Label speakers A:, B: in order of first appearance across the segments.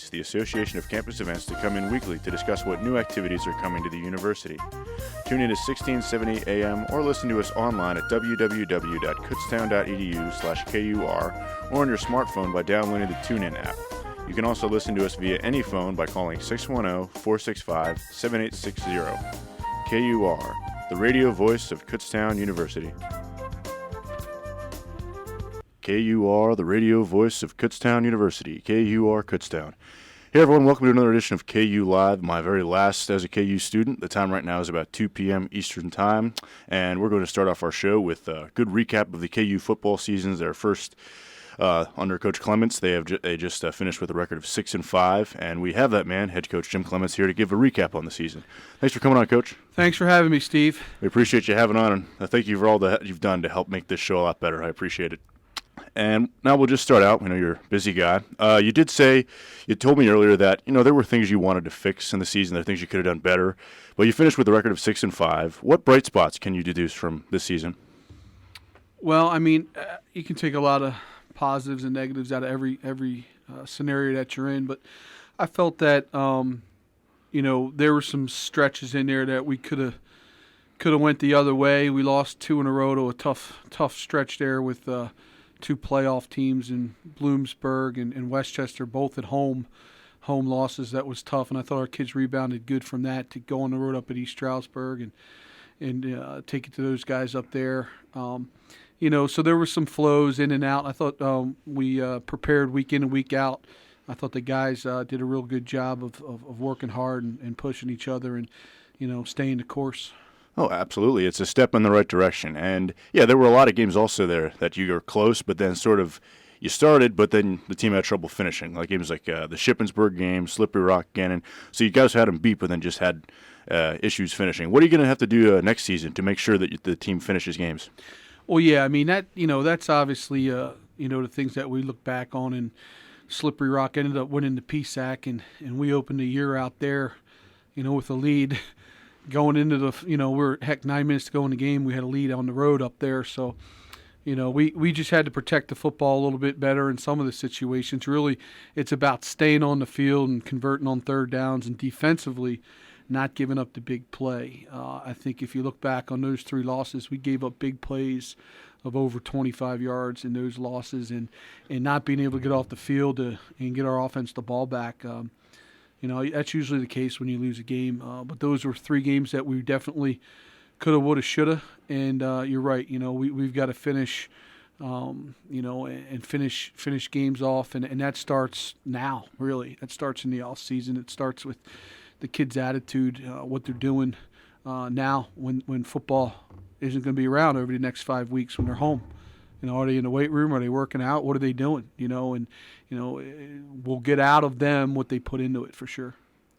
A: invites the Association of Campus Events to come in weekly to discuss what new activities are coming to the university. Tune in to 1670 AM or listen to us online at www.kutztown.edu/KUR or on your smartphone by downloading the TuneIn app. You can also listen to us via any phone by calling 610-465-7860. KUR, the radio voice of Kutztown University. KUR, the radio voice of Kutztown University. KUR Kutztown. Hey everyone, welcome to another edition of KU Live, my very last as a KU student. The time right now is about 2 p.m. Eastern Time, and we're going to start off our show with a good recap of the KU football seasons. Their first under Coach Clements. They just finished with a record of 6-5, and we have that man, head coach Jim Clements, here to give a recap on the season. Thanks for coming on, Coach.
B: Thanks for having me, Steve.
A: We appreciate you having on, and thank you for all that you've done to help make this show a lot better. I appreciate it. And now we'll just start out. We know you're a busy guy. You told me earlier that, there were things you wanted to fix in the season, there are things you could have done better, but you finished with a record of 6-5. What bright spots can you deduce from this season?
B: Well, you can take a lot of positives and negatives out of every scenario that you're in, but I felt that, there were some stretches in there that we could have went the other way. We lost 2 in a row to a tough stretch there with 2 playoff teams in Bloomsburg and Westchester, both at home losses. That was tough, and I thought our kids rebounded good from that to go on the road up at East Stroudsburg and take it to those guys up there. So there were some flows in and out. I thought we prepared week in and week out. I thought the guys did a real good job of working hard and pushing each other and, staying the course.
A: Oh, absolutely. It's a step in the right direction. And, yeah, there were a lot of games also there that you were close, but then sort of you started, but then the team had trouble finishing. Like games like the Shippensburg game, Slippery Rock, Gannon. So you guys had them beat, but then just had issues finishing. What are you going to have to do next season to make sure that the team finishes games?
B: Well, yeah, that's obviously, the things that we look back on. And Slippery Rock ended up winning the PSAC, and we opened the year out there, with a lead. Going into the, we're 9 minutes to go in the game. We had a lead on the road up there. So, we just had to protect the football a little bit better in some of the situations. Really, it's about staying on the field and converting on third downs and defensively not giving up the big play. I think if you look back on those 3 losses, we gave up big plays of over 25 yards in those losses and not being able to get off the field and get our offense the ball back. That's usually the case when you lose a game. But those were 3 games that we definitely could have, would have, should have. And you're right. We've got to finish, and finish games off. And that starts now, really. That starts in the off season. It starts with the kids' attitude, what they're doing now when football isn't going to be around over the next 5 weeks when they're home. Are they in the weight room? Are they working out? What are they doing? We'll get out of them what they put into it for sure.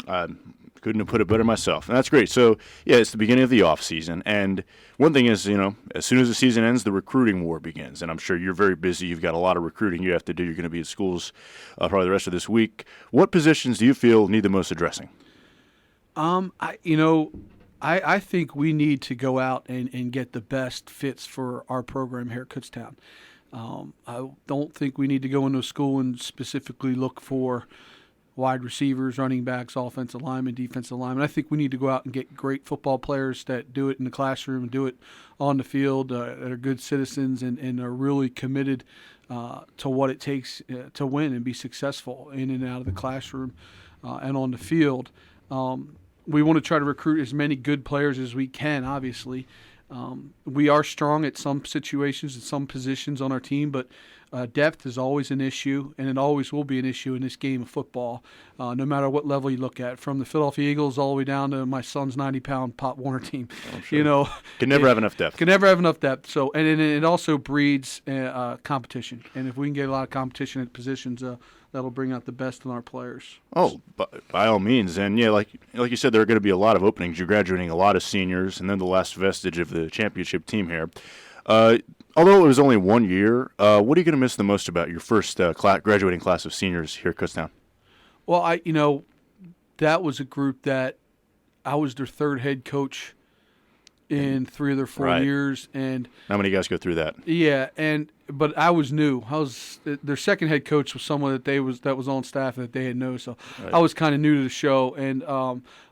A: Couldn't have put it better myself. And that's great. So, yeah, it's the beginning of the off season. And one thing is, as soon as the season ends, the recruiting war begins. And I'm sure you're very busy. You've got a lot of recruiting you have to do. You're going to be at schools probably the rest of this week. What positions do you feel need the most addressing?
B: I think we need to go out and get the best fits for our program here at Kutztown. I don't think we need to go into a school and specifically look for wide receivers, running backs, offensive linemen, defensive linemen. I think we need to go out and get great football players that do it in the classroom and do it on the field, that are good citizens and are really committed to what it takes to win and be successful in and out of the classroom and on the field. We want to try to recruit as many good players as we can, obviously. We are strong at some situations and some positions on our team, but depth is always an issue, and it always will be an issue in this game of football, no matter what level you look at, from the Philadelphia Eagles all the way down to my son's 90-pound Pop Warner team.
A: Oh, sure. Can never have enough depth.
B: Can never have enough depth. So, and it also breeds competition, and if we can get a lot of competition at positions, that'll bring out the best in our players.
A: Oh, by all means. And, yeah, like you said, there are going to be a lot of openings. You're graduating a lot of seniors, and then the last vestige of the championship team here. Although it was only 1 year, what are you going to miss the most about your first graduating class of seniors here at Kutztown?
B: Well, that was a group that I was their 3rd head coach in 3 of their 4
A: Right.
B: years. And
A: How many guys go through that?
B: yeah, but I was new. Their second head coach was someone that was on staff that they had known, so
A: Right.
B: I was kind of new to the show, and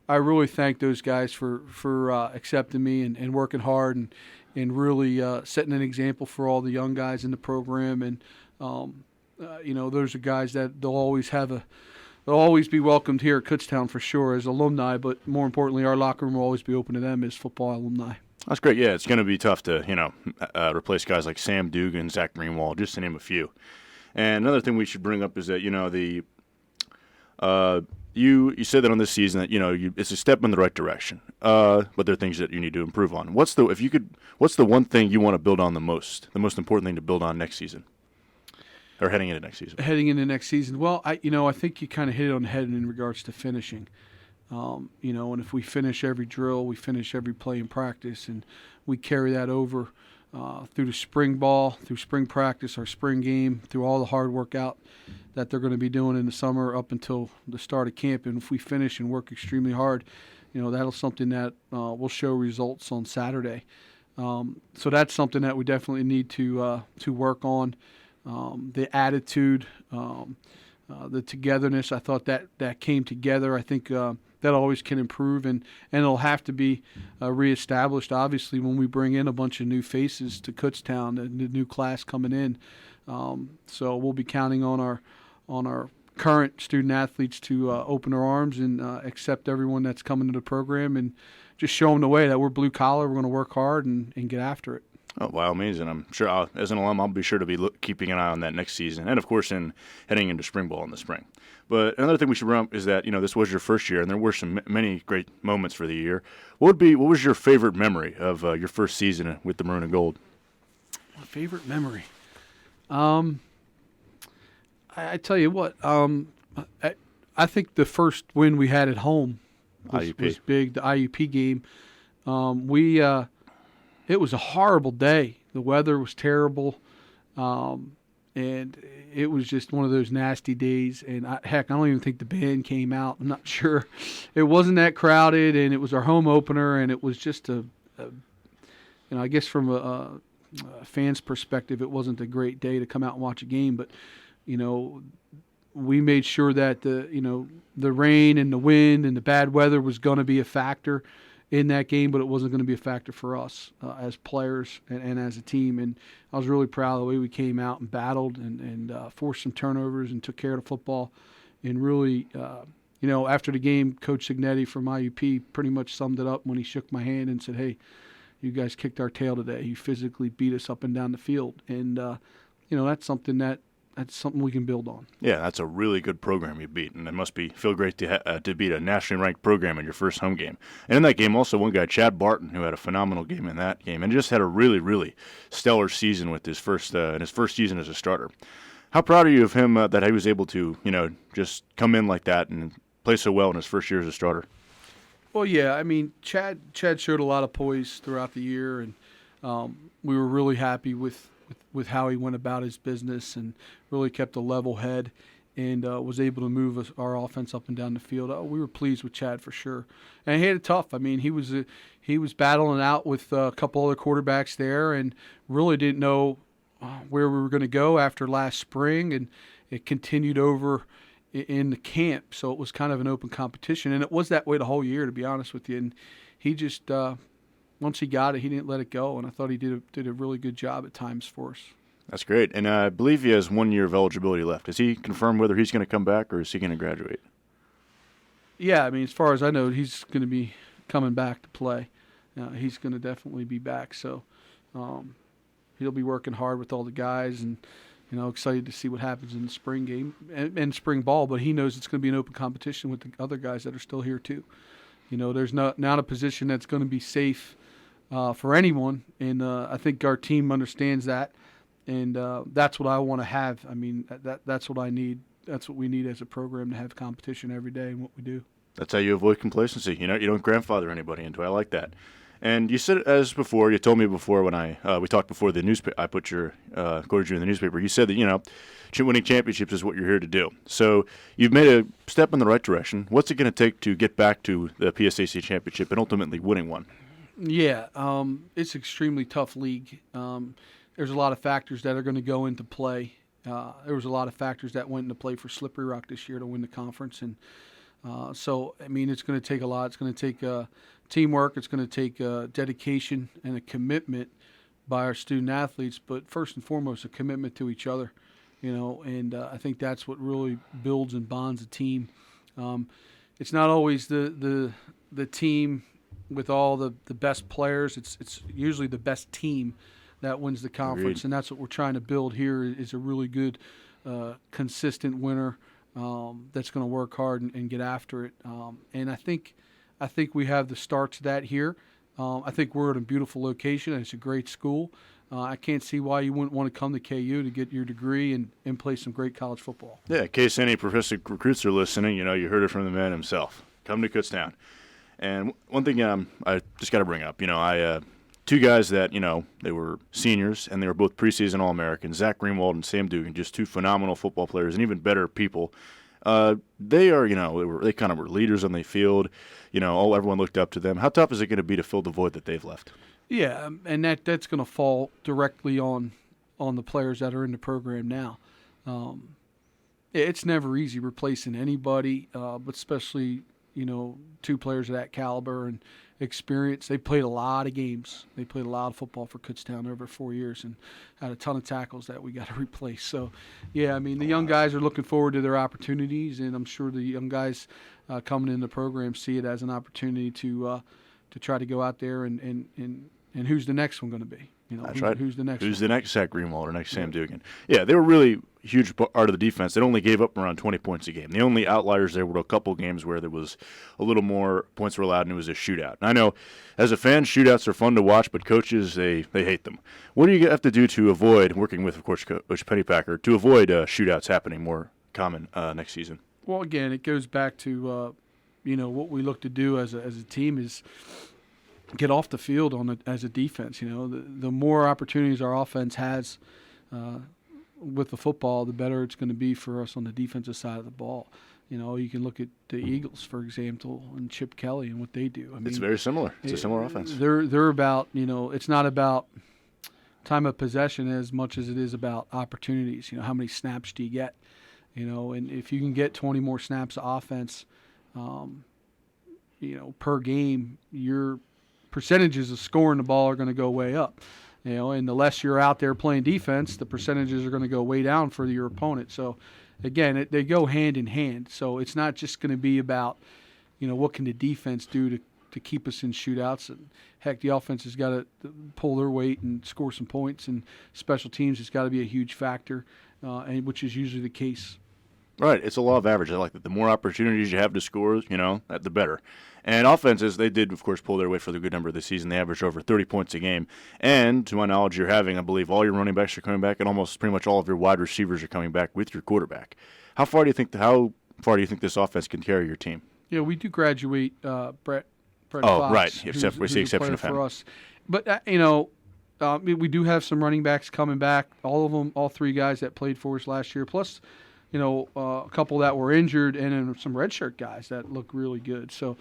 B: I really thank those guys for accepting me and working hard and really setting an example for all the young guys in the program. And those are guys that they'll always be welcomed here at Kutztown for sure as alumni, but more importantly, our locker room will always be open to them as football alumni.
A: That's great. Yeah, it's going to be tough to, replace guys like Sam Dugan, Zach Greenwald, just to name a few. And another thing we should bring up is that, you said that on this season that, it's a step in the right direction, but there are things that you need to improve on. What's the one thing you want to build on the most important thing to build on next season? Or heading into next season?
B: Heading into next season. Well, I think you kind of hit it on the head in regards to finishing. And if we finish every drill, we finish every play in practice, and we carry that over through the spring ball, through spring practice, our spring game, through all the hard work out that they're going to be doing in the summer up until the start of camp. And if we finish and work extremely hard, that's something that will show results on Saturday. So that's something that we definitely need to work on. The attitude, the togetherness, I thought that came together. I think that always can improve, and it'll have to be reestablished, obviously, when we bring in a bunch of new faces to Kutztown, the new class coming in. So we'll be counting on our current student athletes to open their arms and accept everyone that's coming to the program and just show them the way that we're blue collar, we're going to work hard and get after it.
A: Oh, wow, amazing. I'm sure, as an alum, I'll be sure to be keeping an eye on that next season, and, of course, heading into spring ball in the spring. But another thing we should bring up is that, this was your first year, and there were many great moments for the year. What was your favorite memory of your first season with the Maroon and Gold?
B: My favorite memory? I tell you what, I think the first win we had at home was big, the IUP game. It was a horrible day. The weather was terrible, and it was just one of those nasty days. And I don't even think the band came out. I'm not sure. It wasn't that crowded, and it was our home opener, and it was just I guess from a fan's perspective, it wasn't a great day to come out and watch a game. But we made sure that the rain and the wind and the bad weather was going to be a factor in that game, but it wasn't going to be a factor for us as players and as a team. And I was really proud of the way we came out and battled and forced some turnovers and took care of the football. And really, after the game, Coach Signetti from IUP pretty much summed it up when he shook my hand and said, "Hey, you guys kicked our tail today. You physically beat us up and down the field." And, that's something we can build on.
A: Yeah, that's a really good program you beat, and it must feel great to beat a nationally ranked program in your first home game. And in that game, also one guy, Chad Barton, who had a phenomenal game in that game, and just had a really, really stellar season with his first season as a starter. How proud are you of him that he was able to, just come in like that and play so well in his first year as a starter?
B: Well, yeah, I mean, Chad showed a lot of poise throughout the year, and we were really happy with how he went about his business and really kept a level head and was able to move our offense up and down the field. We were pleased with Chad for sure. And he had it tough. I mean, he was battling out with a couple other quarterbacks there and really didn't know where we were going to go after last spring, and it continued over in the camp. So it was kind of an open competition, and it was that way the whole year, to be honest with you. And he just once he got it, he didn't let it go, and I thought he did a really good job at times for us.
A: That's great. And I believe he has 1 year of eligibility left. Has he confirmed whether he's going to come back or is he going to graduate?
B: Yeah, I mean, as far as I know, he's going to be coming back to play. He's going to definitely be back. So he'll be working hard with all the guys and, excited to see what happens in the spring game and spring ball. But he knows it's going to be an open competition with the other guys that are still here too. There's not a position that's going to be safe for anyone, and I think our team understands that, and that's what I want to have. I mean, that's what I need. That's what we need as a program, to have competition every day in what we do. That's
A: how you avoid complacency. You don't grandfather anybody into it. I like that. And you said you told me before when we talked before the newspaper, I quoted you in the newspaper. You said that, winning championships is what you're here to do. So you've made a step in the right direction. What's it going to take to get back to the PSAC championship and ultimately winning one?
B: Yeah, it's an extremely tough league. There's a lot of factors that are going to go into play. There was a lot of factors that went into play for Slippery Rock this year to win the conference, and so I mean it's going to take a lot. It's going to take teamwork. It's going to take dedication and a commitment by our student athletes, but first and foremost, a commitment to each other. And I think that's what really builds and bonds a team. It's not always the team with all the best players. It's usually the best team that wins the conference.
A: Agreed.
B: And that's what we're trying to build here is a really good, consistent winner that's going to work hard and get after it. And I think we have the start to that here. I think we're at a beautiful location, and it's a great school. I can't see why you wouldn't want to come to KU to get your degree and play some great college football.
A: Yeah, in case any professional recruits are listening, you heard it from the man himself. Come to Kutztown. And one thing I just got to bring up, two guys that, they were seniors, and they were both preseason All-Americans, Zach Greenwald and Sam Dugan, just two phenomenal football players and even better people. They are, they kind of were leaders on the field. Everyone looked up to them. How tough is it going to be to fill the void that they've left?
B: Yeah, and that's going to fall directly on the players that are in the program now. It's never easy replacing anybody, but especially, two players of that caliber and experience. They played a lot of games. They played a lot of football for Kutztown over 4 years and had a ton of tackles that we got to replace. So, yeah, I mean, the young guys are looking forward to their opportunities, and I'm sure the young guys coming in the program see it as an opportunity to try to go out there and who's the next one going to be?
A: That's right.
B: Who's the next
A: Who's
B: one?
A: the next Zach Greenwald or next Sam Dugan? Yeah, they were really a huge part of the defense. They only gave up around 20 points a game. The only outliers there were a couple games where there was a little more points were allowed, and it was a shootout. And I know, as a fan, shootouts are fun to watch, but coaches, they hate them. What do you have to do to avoid, working with, of course, Coach Pennypacker, to avoid shootouts happening more common next season?
B: Well, again, it goes back to, what we look to do as a team is get off the field as a defense. The more opportunities our offense has with the football, the better it's going to be for us on the defensive side of the ball. You can look at the Eagles, for example, and Chip Kelly and what they do. I mean,
A: it's very similar. It's a similar offense.
B: They're about, it's not about time of possession as much as it is about opportunities. How many snaps do you get? And if you can get 20 more snaps of offense, per game, your percentages of scoring the ball are going to go way up. And the less you're out there playing defense, the percentages are going to go way down for your opponent. So, again, they go hand in hand. So it's not just going to be about, what can the defense do to keep us in shootouts. And heck, the offense has got to pull their weight and score some points. And special teams has got to be a huge factor, and which is usually the case.
A: Right, it's a law of averages. I like that. The more opportunities you have to score, the better. And offenses, they did, of course, pull their weight for the good number of the season. They averaged over 30 points a game. And to my knowledge, you're having, I believe, all your running backs are coming back, and almost pretty much all of your wide receivers are coming back with your quarterback. How far do you think this offense can carry your team?
B: Yeah, we do graduate Brett
A: Oh,
B: Fox,
A: right.
B: who's
A: With the
B: a
A: exception
B: player
A: of him.
B: for us. But we do have some running backs coming back. All of them, all three guys that played for us last year, plus a couple that were injured, and then some redshirt guys that look really good. So,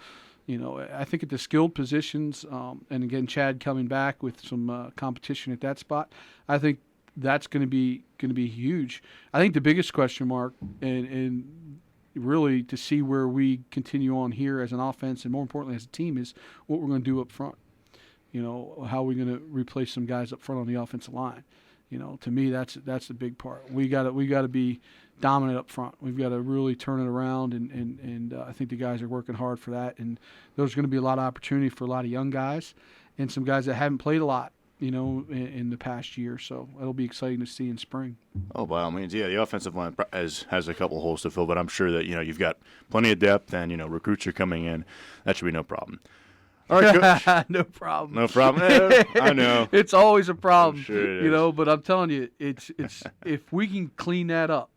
B: I think at the skilled positions, and again, Chad coming back with some competition at that spot, I think that's going to be huge. I think the biggest question mark, and really to see where we continue on here as an offense, and more importantly as a team, is what we're going to do up front. How are we going to replace some guys up front on the offensive line? To me, that's the big part. We got to be dominant up front. We've got to really turn it around, and I think the guys are working hard for that. And there's going to be a lot of opportunity for a lot of young guys and some guys that haven't played a lot, in the past year. So it'll be exciting to see in spring.
A: Oh, by all means, yeah. The offensive line has a couple holes to fill, but I'm sure that you've got plenty of depth, and recruits are coming in. That should be no problem. All right, Coach.
B: No problem.
A: No problem. I know.
B: It's always a problem.
A: I'm sure it is.
B: But I'm telling you, it's if we can clean that up,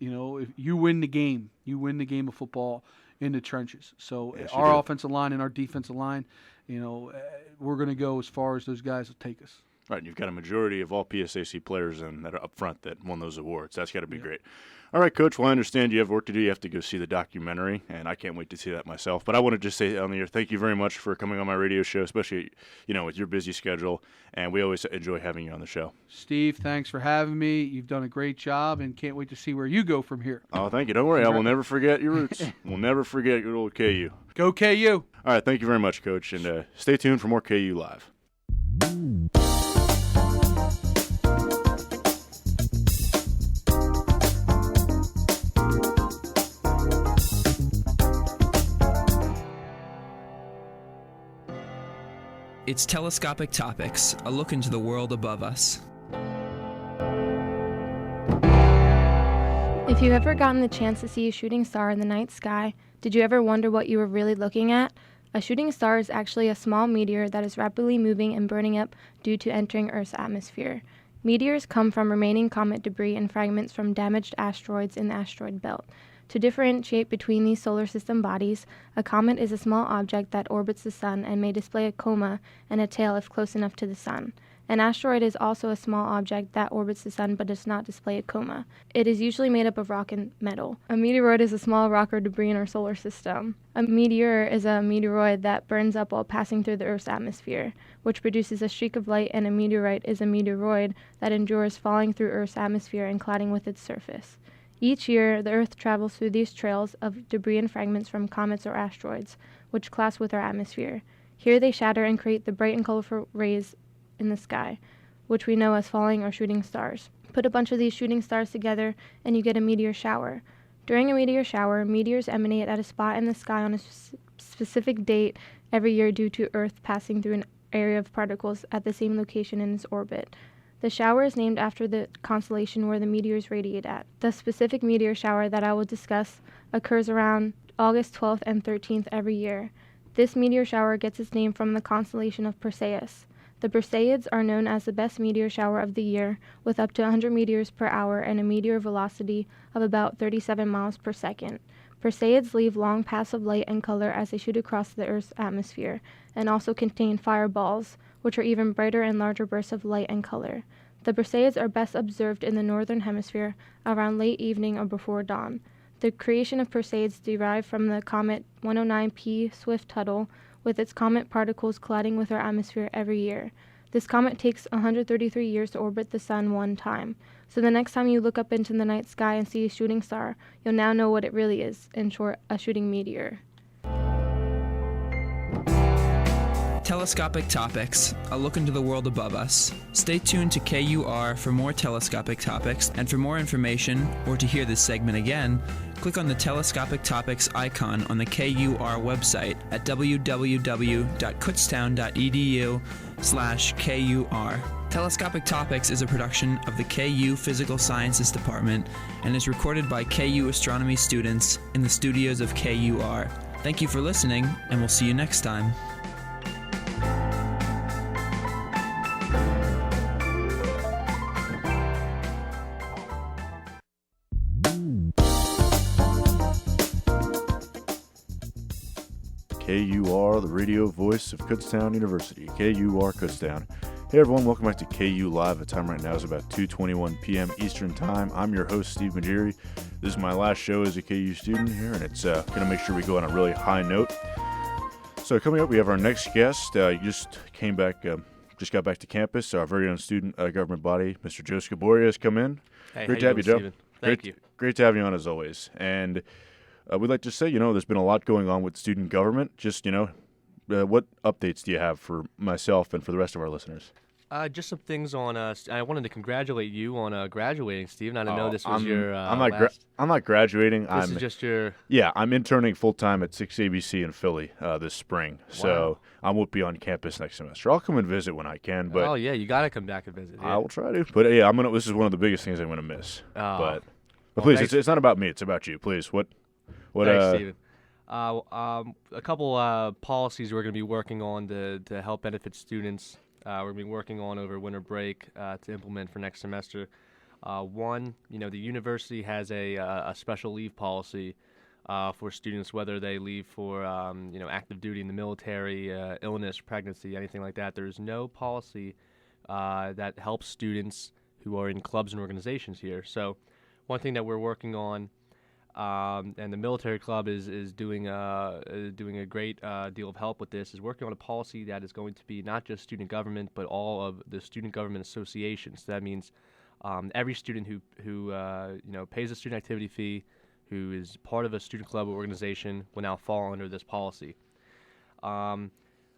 B: if you win the game, you win the game of football in the trenches. So
A: Yes,
B: our offensive line and our defensive line, we're going to go as far as those guys will take us.
A: Right, and you've got a majority of all PSAC players that are up front that won those awards. That's got to be
B: Yep.
A: great. All right, Coach, well, I understand you have work to do. You have to go see the documentary, and I can't wait to see that myself. But I want to just say on the air, thank you very much for coming on my radio show, especially, with your busy schedule, and we always enjoy having you on the show.
B: Steve, thanks for having me. You've done a great job, and can't wait to see where you go from here.
A: Oh, thank you. Don't worry, I will never forget your roots. We'll never forget your old KU.
B: Go KU!
A: All right, thank you very much, Coach, and stay tuned for more KU Live.
C: It's Telescopic Topics, a look into the world above us.
D: If you've ever gotten the chance to see a shooting star in the night sky, did you ever wonder what you were really looking at? A shooting star is actually a small meteor that is rapidly moving and burning up due to entering Earth's atmosphere. Meteors come from remaining comet debris and fragments from damaged asteroids in the asteroid belt. To differentiate between these solar system bodies, a comet is a small object that orbits the sun and may display a coma and a tail if close enough to the sun. An asteroid is also a small object that orbits the sun but does not display a coma. It is usually made up of rock and metal. A meteoroid is a small rock or debris in our solar system. A meteor is a meteoroid that burns up while passing through the Earth's atmosphere, which produces a streak of light, and a meteorite is a meteoroid that endures falling through Earth's atmosphere and colliding with its surface. Each year, the Earth travels through these trails of debris and fragments from comets or asteroids, which clash with our atmosphere. Here they shatter and create the bright and colorful rays in the sky, which we know as falling or shooting stars. Put a bunch of these shooting stars together and you get a meteor shower. During a meteor shower, meteors emanate at a spot in the sky on a specific date every year due to Earth passing through an area of particles at the same location in its orbit. The shower is named after the constellation where the meteors radiate at. The specific meteor shower that I will discuss occurs around August 12th and 13th every year. This meteor shower gets its name from the constellation of Perseus. The Perseids are known as the best meteor shower of the year, with up to 100 meteors per hour and a meteor velocity of about 37 miles per second. Perseids leave long paths of light and color as they shoot across the Earth's atmosphere, and also contain fireballs, which are even brighter and larger bursts of light and color. The Perseids are best observed in the northern hemisphere around late evening or before dawn. The creation of Perseids derived from the comet 109P Swift-Tuttle, with its comet particles colliding with our atmosphere every year. This comet takes 133 years to orbit the sun one time. So the next time you look up into the night sky and see a shooting star, you'll now know what it really is, in short, a shooting meteor.
C: Telescopic Topics, a look into the world above us. Stay tuned to KUR for more telescopic topics, and for more information, or to hear this segment again, click on the Telescopic Topics icon on the KUR website at www.kutztown.edu/KUR. Telescopic Topics is a production of the KU Physical Sciences Department and is recorded by KU astronomy students in the studios of KUR. Thank you for listening, and we'll see you next time.
A: KUR, the radio voice of Kutztown University. KUR Kutztown. Hey everyone, welcome back to KU Live. The time right now is about 2:21 p.m. Eastern Time. I'm your host, Steve Maugeri. This is my last show as a KU student here, and it's going to make sure we go on a really high note. So coming up, we have our next guest. He just got back to campus. Our very own student government body, Mr. Joe Scoboria, has come in.
E: Hey,
A: Great to have you, Joe.
E: Steven? Thank you.
A: Great to have you on as always. And we'd like to say, there's been a lot going on with student government. Just, what updates do you have for myself and for the rest of our listeners?
E: Just some things on. I wanted to congratulate you on graduating, Steven. I didn't know this was your.
A: I'm not graduating.
E: This is just your.
A: Yeah, I'm interning full time at 6 ABC in Philly this spring.
E: Wow.
A: So I won't be on campus next semester. I'll come and visit when I can. But
E: Oh yeah, you gotta come back and visit. Yeah.
A: I will try to. But yeah, This is one of the biggest things I'm gonna miss. But
E: well,
A: please,
E: thanks.
A: it's not about me. It's about you. Please, what?
E: Thanks, Steven. A couple policies we're going to be working on to help benefit students. We're going to be working on over winter break to implement for next semester. One, the university has a special leave policy for students, whether they leave for active duty in the military, illness, pregnancy, anything like that. There's no policy that helps students who are in clubs and organizations here. So one thing that we're working on, and the military club is doing a great deal of help with this, is working on a policy that is going to be not just student government, but all of the student government associations. So that means every student who pays a student activity fee, who is part of a student club or organization, will now fall under this policy.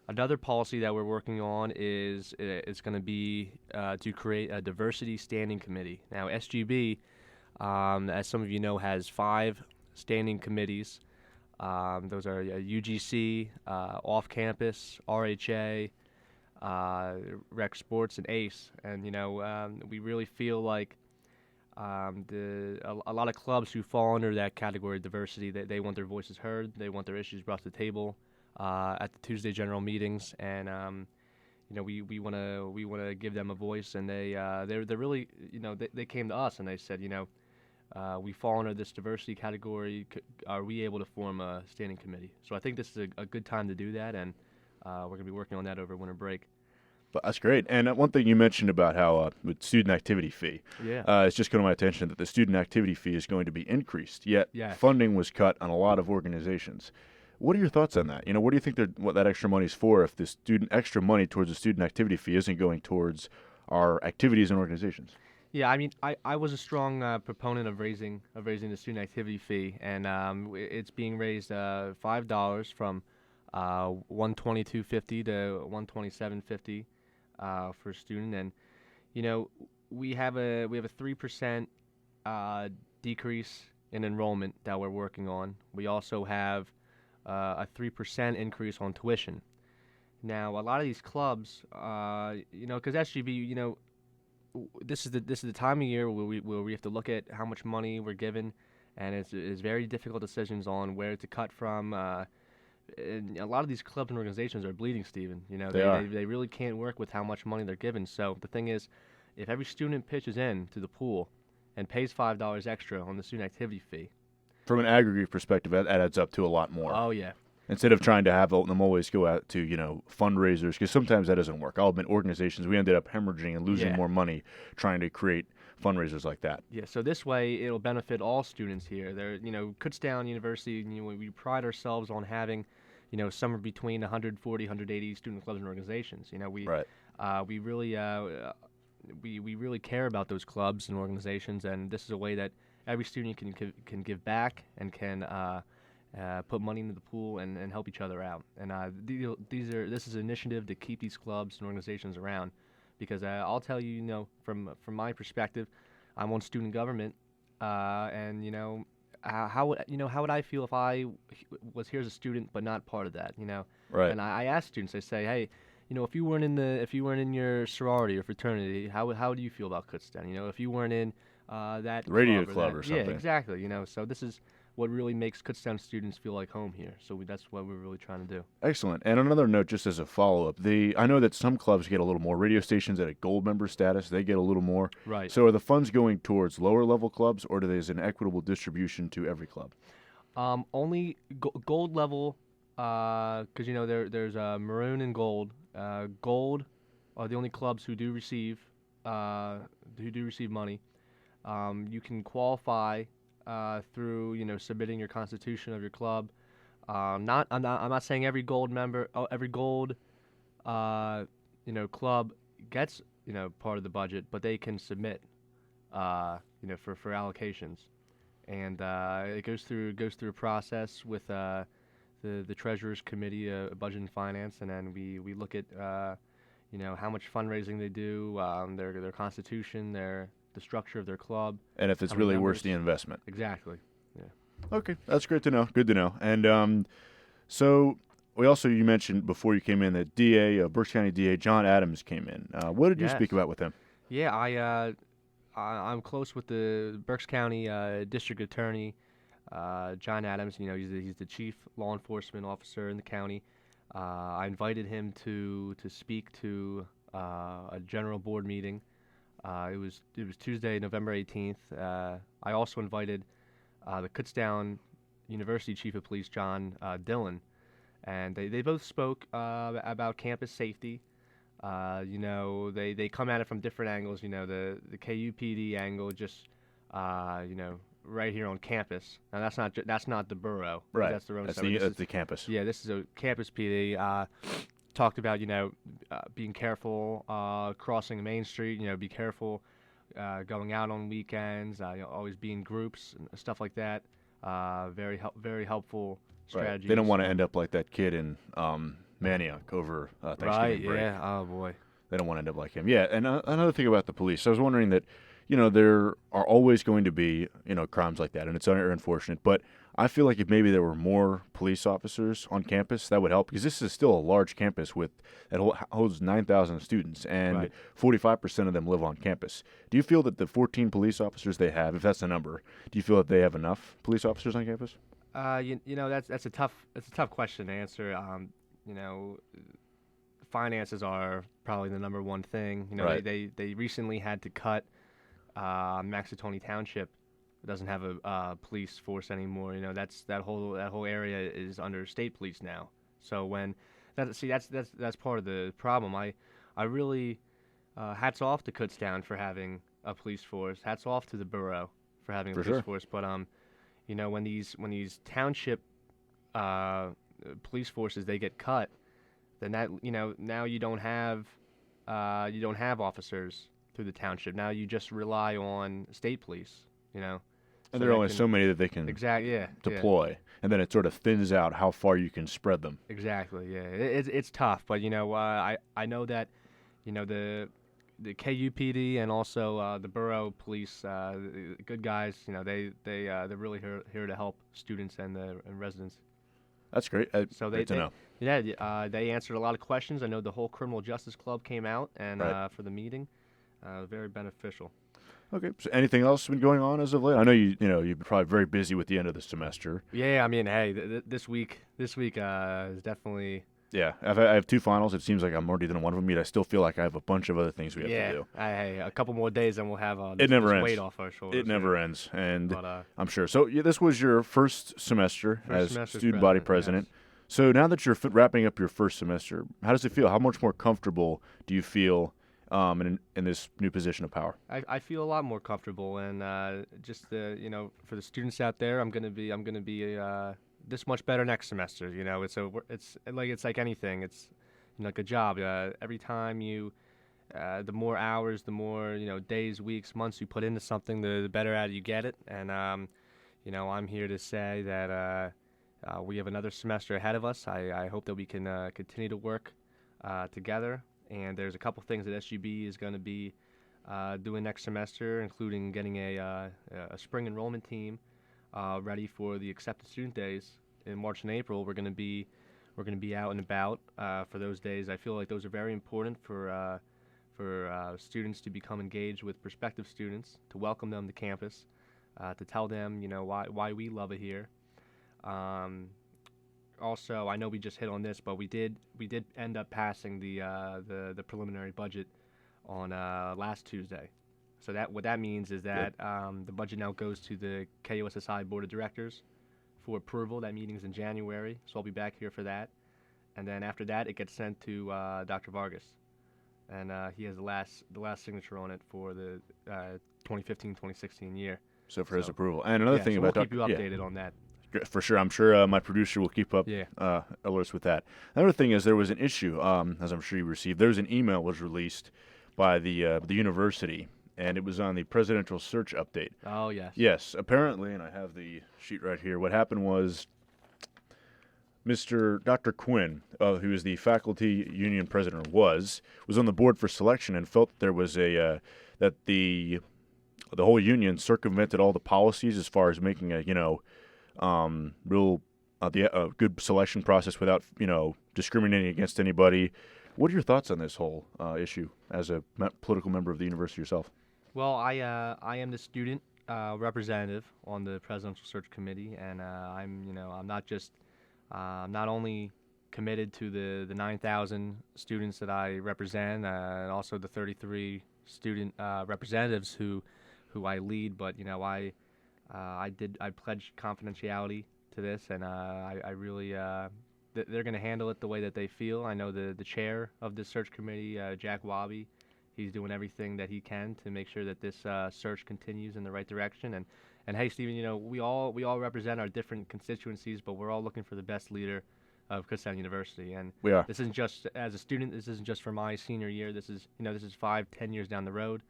E: Another policy that we're working on is going to be to create a diversity standing committee. Now, SGB, as some of you know, has 5 standing committees. Those are UGC, off-campus, RHA, Rec Sports, and ACE. And we really feel like a lot of clubs who fall under that category of diversity, they want their voices heard, they want their issues brought to the table at the Tuesday general meetings, and we want to give them a voice. And they're really, they came to us and they said, we fall under this diversity category. Are we able to form a standing committee? So I think this is a good time to do that, and we're going to be working on that over winter break.
A: But that's great. And one thing you mentioned about how with student activity fee, it's just come to my attention that the student activity fee is going to be increased, yet funding was cut on a lot of organizations. What are your thoughts on that? What do you think what that extra money is for if the extra money towards the student activity fee isn't going towards our activities and organizations?
E: Yeah, I mean, I was a strong proponent of raising the student activity fee, and it's being raised $5 from $122.50 to $127.50 for a student, and we have a 3% decrease in enrollment that we're working on. We also have a 3% increase on tuition. Now, a lot of these clubs, because SGB, this is the time of year where we have to look at how much money we're given, and it's very difficult decisions on where to cut from. And a lot of these clubs and organizations are bleeding, Stephen. They really can't work with how much money they're given. So the thing is, if every student pitches in to the pool and pays $5 extra on the student activity fee,
A: from an aggregate perspective, that adds up to a lot more.
E: Oh, yeah.
A: Instead of trying to have them always go out to, fundraisers, because sometimes that doesn't work. I'll admit, organizations, we ended up hemorrhaging and losing more money trying to create fundraisers like that.
E: Yeah, so this way it'll benefit all students here. Kutztown University, we pride ourselves on having, somewhere between 140, 180 student clubs and organizations. We really care about those clubs and organizations, and this is a way that every student can give back and can put money into the pool and help each other out. And this is an initiative to keep these clubs and organizations around, because I'll tell you, from my perspective, I'm on student government, and how would I feel if I was here as a student but not part of that,
A: Right.
E: And I ask students, I say, hey, if you weren't in your sorority or fraternity, how do you feel about Kutztown? If you weren't in that
A: radio
E: club
A: or something.
E: Yeah, exactly. So this is what really makes Kutztown students feel like home here. So that's what we're really trying to do.
A: Excellent. And another note, just as a follow-up, I know that some clubs get a little more. Radio stations at a gold member status, they get a little more.
E: Right.
A: So are the funds going towards lower-level clubs, or is an equitable distribution to every club?
E: Only gold level, because there's maroon and gold. Gold are the only clubs who do receive money. You can qualify through submitting your constitution of your club. I'm not saying every gold member, every gold club gets part of the budget, but they can submit for allocations, and it goes through a process with the Treasurer's Committee, Budget and Finance, and then we look at how much fundraising they do, their constitution, the structure of their club,
A: and if it's really worth the investment.
E: Exactly. Yeah.
A: Okay, that's great to know. Good to know. And so you mentioned before you came in that Berks County DA John Adams came in. What did you speak about with him?
E: Yeah, I'm close with the Berks County District Attorney, John Adams. He's the chief law enforcement officer in the county. I invited him to speak to a general board meeting. It was Tuesday, November 18th. I also invited the Kutztown University Chief of Police, John Dillon, and they both spoke about campus safety. They come at it from different angles. The KUPD angle, just right here on campus. Now that's not the borough.
A: Right.
E: That's their own.
A: That's the campus.
E: Yeah, this is a campus PD. Talked about being careful crossing Main Street. Be careful going out on weekends. Always be in groups and stuff like that. Very helpful strategy.
A: Right. They don't want to end up like that kid in Maniac over Thanksgiving break.
E: Yeah. Oh boy.
A: They don't want to end up like him. Yeah, and another thing about the police, I was wondering that, there are always going to be, crimes like that, and it's unfortunate, but I feel like if maybe there were more police officers on campus, that would help, because this is still a large campus that holds 9,000 students, and 45% of them live on campus. Do you feel that the 14 police officers they have, if that's the number, do you feel that they have enough police officers on campus?
E: That's a tough question to answer. Finances are probably the number one thing. They recently had to cut Maxitoni Township. Doesn't have a police force anymore. That whole area is under state police now. So that's part of the problem. I really hats off to Kutztown for having a police force. Hats off to the borough for having a police force. But when these township police forces they get cut, then that now you don't have officers through the township. Now you just rely on state police. And
A: there are only so many that they can deploy, and then it sort of thins out how far you can spread them.
E: Exactly. Yeah, it's tough, but I know that the KUPD and also the borough police, good guys. They're really here to help students and residents.
A: That's great.
E: So
A: great to know.
E: Yeah, they answered a lot of questions. I know the whole Criminal Justice Club came out and for the meeting, very beneficial.
A: Okay. So anything else been going on as of late? I know you've been probably very busy with the end of the semester.
E: Yeah, I mean, hey, this week is definitely.
A: Yeah, I have two finals. It seems like I'm already done one of them, yet I still feel like I have a bunch of other things we have to do.
E: Hey, a couple more days and we'll have
A: this
E: weight off our shoulders.
A: It never ends, and I'm sure. So this was your first semester as student body president. Yes. So now that you're wrapping up your first semester, how does it feel? How much more comfortable do you feel in this new position of power?
E: I feel a lot more comfortable, and just for the students out there, I'm gonna be this much better next semester. It's like anything. It's like a job. Every time the more hours, the more days, weeks, months you put into something, the better at it you get it. And I'm here to say that we have another semester ahead of us. I hope that we can continue to work together. And there's a couple things that SUB is going to be doing next semester, including getting a spring enrollment team ready for the accepted student days in March and April. We're going to be out and about for those days. I feel like those are very important for students to become engaged with prospective students, to welcome them to campus, to tell them why we love it here. Also, I know we just hit on this, but we did end up passing the preliminary budget on last Tuesday. So what that means is that the budget now goes to the KUSSI Board of Directors for approval. That meeting's in January, so I'll be back here for that. And then after that, it gets sent to Dr. Vargas, and he has the last signature on it for the 2015-2016 year.
A: So for his approval. And another thing about
E: we'll keep you updated on that.
A: For sure. I'm sure my producer will keep up alerts with that. Another thing is there was an issue, as I'm sure you received. There was an email was released by the university, and it was on the presidential search update.
E: Oh, yes.
A: Yes. Apparently, and I have the sheet right here, what happened was Dr. Quinn, who is the faculty union president, was on the board for selection and felt there was that the whole union circumvented all the policies as far as making a good selection process without discriminating against anybody. What are your thoughts on this whole issue as a political member of the university yourself?
E: Well, I am the student representative on the presidential search committee, and I'm not only committed to the 9,000 students that I represent, and also the 33 student representatives who I lead, but I pledged confidentiality to this, and I really they're going to handle it the way that they feel. I know the chair of this search committee, Jack Wabi, he's doing everything that he can to make sure that this search continues in the right direction. And hey, Stephen, we all represent our different constituencies, but we're all looking for the best leader of Kutztown University. And
A: We are.
E: this isn't just as a student. This isn't just for my senior year. This is 5-10 years down the road.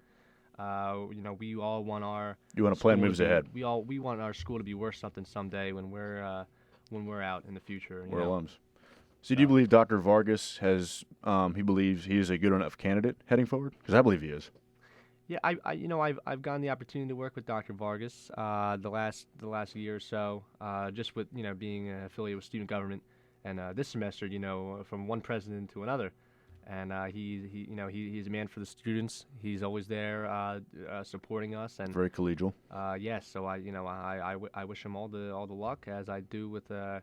E: We all want our.
A: You want to plan moves ahead.
E: We want our school to be worth something someday when we're out in the future.
A: We're alums. So do you believe Dr. Vargas he believes he is a good enough candidate heading forward? Because I believe he is.
E: Yeah, I've gotten the opportunity to work with Dr. Vargas the last year or so, just with being affiliated with student government, and this semester from one president to another, and he's a man for the students. He's always there supporting us, and
A: Very collegial.
E: yes. So I wish him all the luck, as I do with the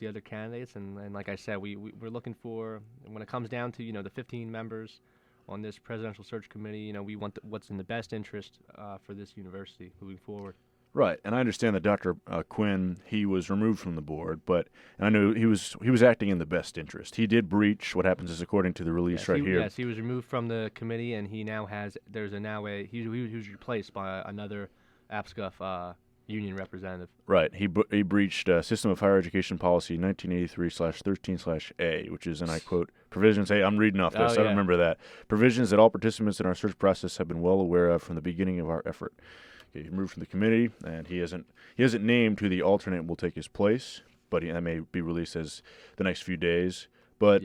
E: other candidates, and like I said, we're looking for, when it comes down to the 15 members on this presidential search committee, we want what's in the best interest for this university moving forward.
A: Right, and I understand that Dr. Quinn, he was removed from the board, and I know he was acting in the best interest. He did breach. What happens is, according to the release here.
E: Yes, he was removed from the committee, and he now has. He was replaced by another APSCUF union representative.
A: Right, he breached System of Higher Education Policy 1983/13/A, which is, and I quote, provisions. Hey, I'm reading off this. I don't remember that. Provisions that all participants in our search process have been well aware of from the beginning of our effort. Okay, he moved from the committee, and he hasn't named who the alternate will take his place, but that may be released as the next few days. But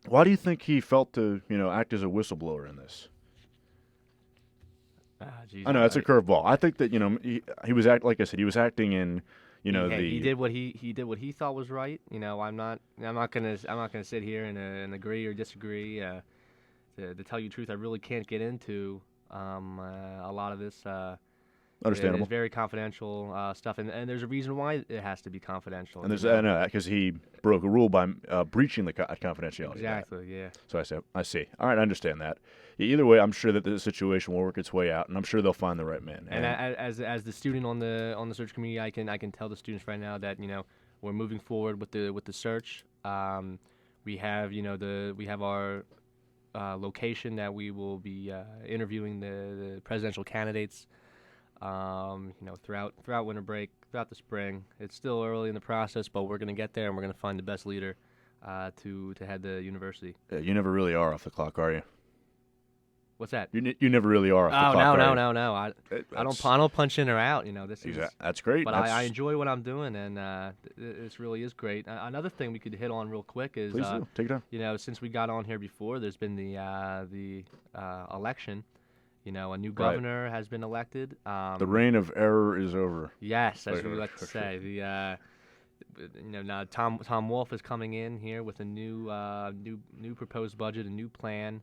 A: why do you think he felt to act as a whistleblower in this? I know it's a curveball. I think that he was like I said, he was acting in
E: he did what he thought was right. I'm not gonna sit here and agree or disagree. To tell you the truth, I really can't get into a lot of this.
A: Understandable.
E: It's very confidential stuff, and there's a reason why it has to be confidential.
A: And I know, because he broke a rule by breaching the confidentiality.
E: Exactly. Yeah.
A: So I see. All right, I understand that. Either way, I'm sure that the situation will work its way out, and I'm sure they'll find the right man.
E: And as the student on the search committee, I can tell the students right now that we're moving forward with the search. We have our location that we will be interviewing the presidential candidates. Throughout winter break, throughout the spring. It's still early in the process, but we're going to get there, and we're going to find the best leader to head the university.
A: You never really are off the clock, are you?
E: What's that?
A: You never really are off the clock.
E: No. I don't punch in or out.
A: That's great.
E: But I enjoy what I'm doing, and this really is great. Another thing we could hit on real quick is,
A: please do. Take it down.
E: Since we got on here before, there's been the election. A new governor has been elected.
A: The reign of error is over.
E: Yes, as we like to say. Now Tom Wolf is coming in here with a new proposed budget, a new plan.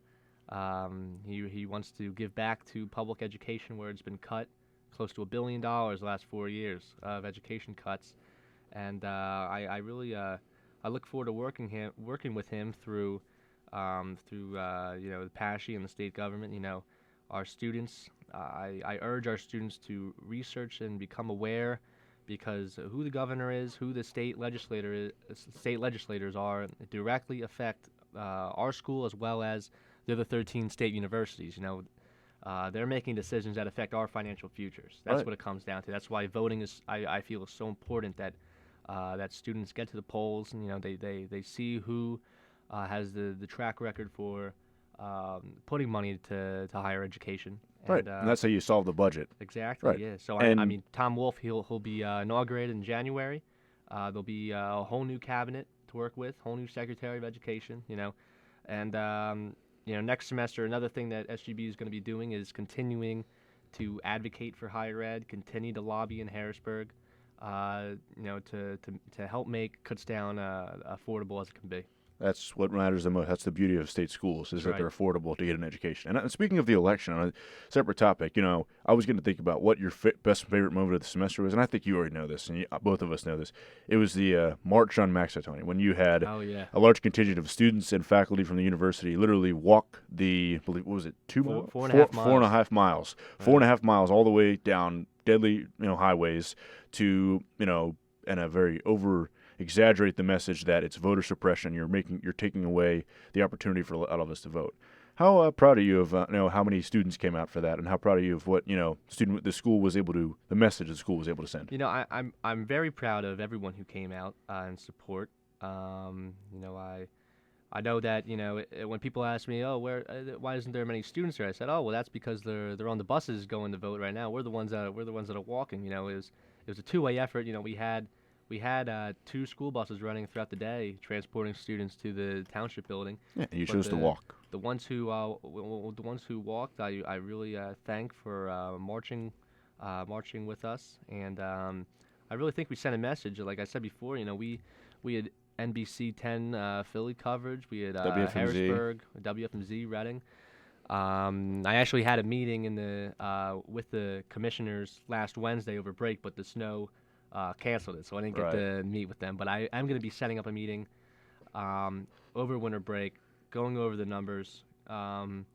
E: He wants to give back to public education, where it's been cut close to $1 billion the last 4 years of education cuts, and I really look forward to working with him through the PASHE and the state government. Our students, I urge our students to research and become aware, because who the governor is, who the state legislators are, directly affect our school as well as the other 13 state universities. They're making decisions that affect our financial futures. That's what it comes down to. That's why voting is, I feel, is so important, that students get to the polls and they see who has the track record for putting money to higher education.
A: And that's how you solve the budget.
E: Exactly. Right. Yeah. So I mean, Tom Wolf, he'll be inaugurated in January. There'll be a whole new cabinet to work with, whole new Secretary of Education. And next semester, another thing that SGB is going to be doing is continuing to advocate for higher ed, continue to lobby in Harrisburg, to help make Kutztown affordable as it can be.
A: That's what matters the most. That's the beauty of state schools, is that they're affordable to get an education. And speaking of the election, on a separate topic, I was going to think about what your best favorite moment of the semester was, and I think you already know this, and both of us know this. It was the March on Maxitony, when you had a large contingent of students and faculty from the university literally walk what was it, 4.5 miles. 4.5 miles all the way down deadly highways to, and a very exaggerate the message that it's voter suppression. You're taking away the opportunity for all of us to vote. How proud are you of how many students came out for that, and how proud are you of what the school was able to, the message the school was able to send?
E: I'm very proud of everyone who came out in support. I know that when people ask me, why isn't there many students here? I said, well, that's because they're on the buses going to vote right now. We're the ones that are walking. It was a two-way effort. We had 2 school buses running throughout the day transporting students to the township building.
A: Yeah, and you chose to walk.
E: The ones who walked, I really thank for marching with us, and I really think we sent a message. Like I said before, we had NBC 10 Philly coverage. We had
A: WFMZ.
E: Harrisburg, WFMZ, Reading. I actually had a meeting with the commissioners last Wednesday over break, but the snow canceled it, so I didn't get to meet with them. But I'm going to be setting up a meeting over winter break, going over the numbers, and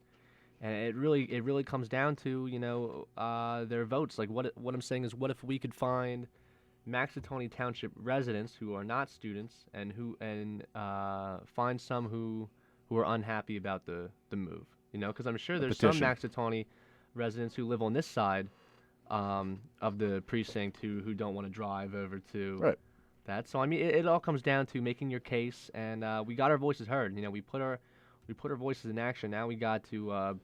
E: it really comes down to their votes. Like what I'm saying is, what if we could find Maxatawny Township residents who are not students and find some who are unhappy about the move, because I'm sure there's some Maxatawny residents who live on this side of the precinct who don't want to drive over to that. So I mean, it all comes down to making your case, and we got our voices heard. We put our voices in action. Now we got to